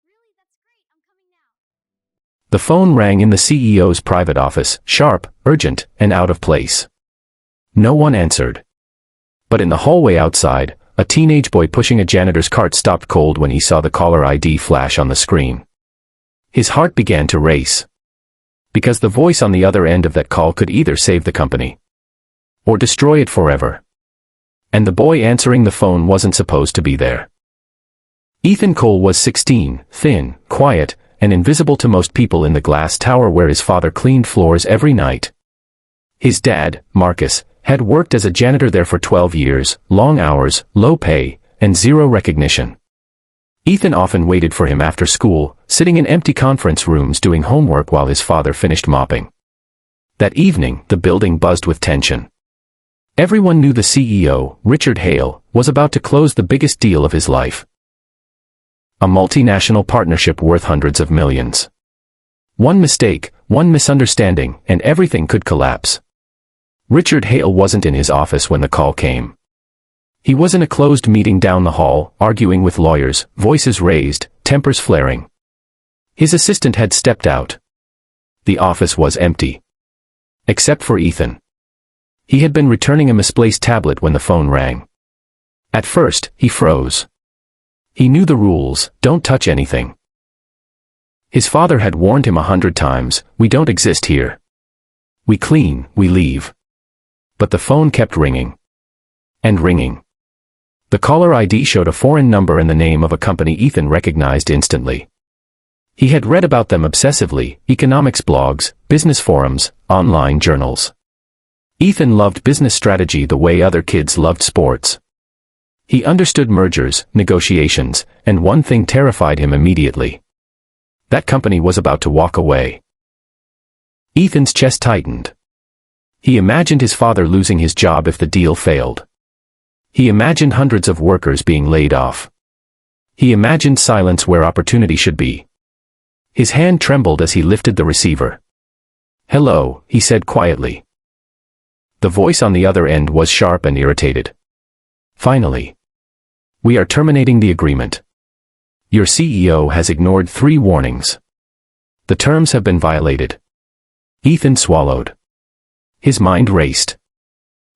Really, that's great. I'm coming now. The phone rang in the CEO's private office, sharp, urgent, and out of place. No one answered. But in the hallway outside, a teenage boy pushing a janitor's cart stopped cold when he saw the caller ID flash on the screen. His heart began to race. Because the voice on the other end of that call could either save the company or destroy it forever. And the boy answering the phone wasn't supposed to be there. Ethan Cole was 16, thin, quiet, and invisible to most people in the glass tower where his father cleaned floors every night. His dad, Marcus, had worked as a janitor there for 12 years, long hours, low pay, and zero recognition. Ethan often waited for him after school, sitting in empty conference rooms doing homework while his father finished mopping. That evening, the building buzzed with tension. Everyone knew the CEO, Richard Hale, was about to close the biggest deal of his life. A multinational partnership worth hundreds of millions. One mistake, one misunderstanding, and everything could collapse. Richard Hale wasn't in his office when the call came. He was in a closed meeting down the hall, arguing with lawyers, voices raised, tempers flaring. His assistant had stepped out. The office was empty. Except for Ethan. He had been returning a misplaced tablet when the phone rang. At first, he froze. He knew the rules, don't touch anything. His father had warned him 100 times, we don't exist here. We clean, we leave. But the phone kept ringing. And ringing. The caller ID showed a foreign number and the name of a company Ethan recognized instantly. He had read about them obsessively, economics blogs, business forums, online journals. Ethan loved business strategy the way other kids loved sports. He understood mergers, negotiations, and one thing terrified him immediately. That company was about to walk away. Ethan's chest tightened. He imagined his father losing his job if the deal failed. He imagined hundreds of workers being laid off. He imagined silence where opportunity should be. His hand trembled as he lifted the receiver. "Hello," he said quietly. The voice on the other end was sharp and irritated. "Finally. We are terminating the agreement. Your CEO has ignored 3 warnings. The terms have been violated." Ethan swallowed. His mind raced.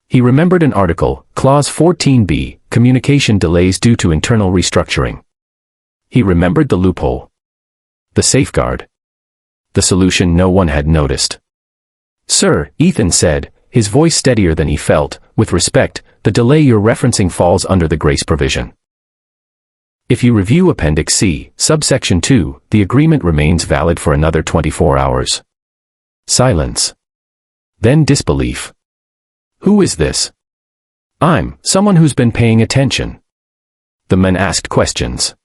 He remembered an article, Clause 14b, communication delays due to internal restructuring. He remembered the loophole. The safeguard. The solution no one had noticed. "Sir," Ethan said, his voice steadier than he felt, "with respect, the delay you're referencing falls under the grace provision. If you review Appendix C, subsection 2, the agreement remains valid for another 24 hours. Silence. Then disbelief. "Who is this?" "I'm someone who's been paying attention." The men asked questions.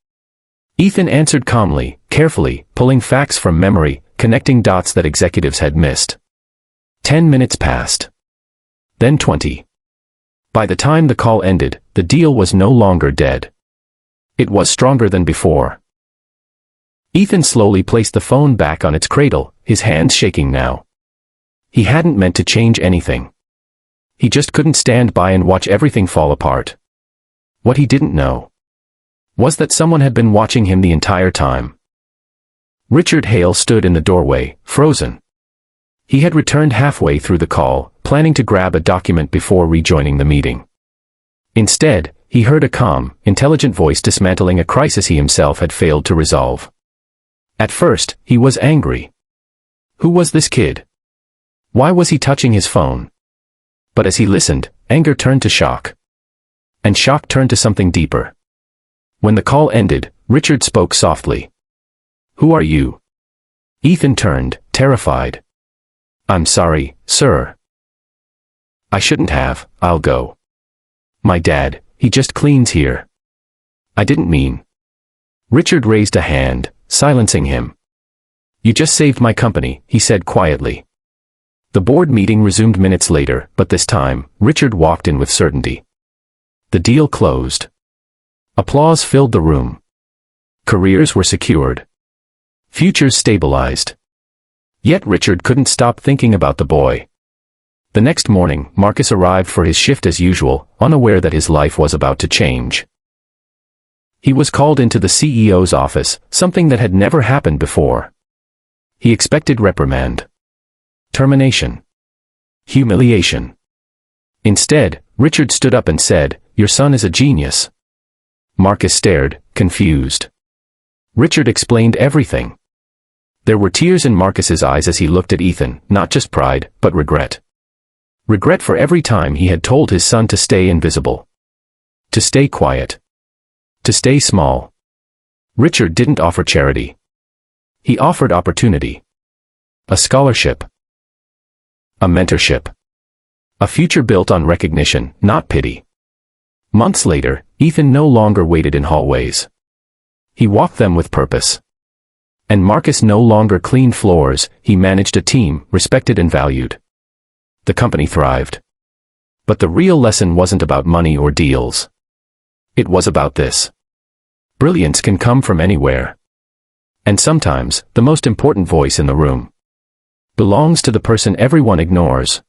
Ethan answered calmly, carefully, pulling facts from memory, connecting dots that executives had missed. 10 minutes passed. Then 20. By the time the call ended, the deal was no longer dead. It was stronger than before. Ethan slowly placed the phone back on its cradle, his hands shaking now. He hadn't meant to change anything. He just couldn't stand by and watch everything fall apart. What he didn't know was that someone had been watching him the entire time. Richard Hale stood in the doorway, frozen. He had returned halfway through the call, planning to grab a document before rejoining the meeting. Instead, he heard a calm, intelligent voice dismantling a crisis he himself had failed to resolve. At first, he was angry. Who was this kid? Why was he touching his phone? But as he listened, anger turned to shock. And shock turned to something deeper. When the call ended, Richard spoke softly. "Who are you?" Ethan turned, terrified. "I'm sorry, sir. I shouldn't have, I'll go. My dad, he just cleans here. I didn't mean." Richard raised a hand, silencing him. "You just saved my company," he said quietly. The board meeting resumed minutes later, but this time, Richard walked in with certainty. The deal closed. Applause filled the room. Careers were secured. Futures stabilized. Yet Richard couldn't stop thinking about the boy. The next morning, Marcus arrived for his shift as usual, unaware that his life was about to change. He was called into the CEO's office, something that had never happened before. He expected reprimand, termination, humiliation. Instead, Richard stood up and said, "Your son is a genius." Marcus stared, confused. Richard explained everything. There were tears in Marcus's eyes as he looked at Ethan, not just pride, but regret. Regret for every time he had told his son to stay invisible. To stay quiet. To stay small. Richard didn't offer charity. He offered opportunity. A scholarship. A mentorship. A future built on recognition, not pity. Months later, Ethan no longer waited in hallways. He walked them with purpose. And Marcus no longer cleaned floors, he managed a team, respected and valued. The company thrived. But the real lesson wasn't about money or deals. It was about this. Brilliance can come from anywhere. And sometimes, the most important voice in the room belongs to the person everyone ignores.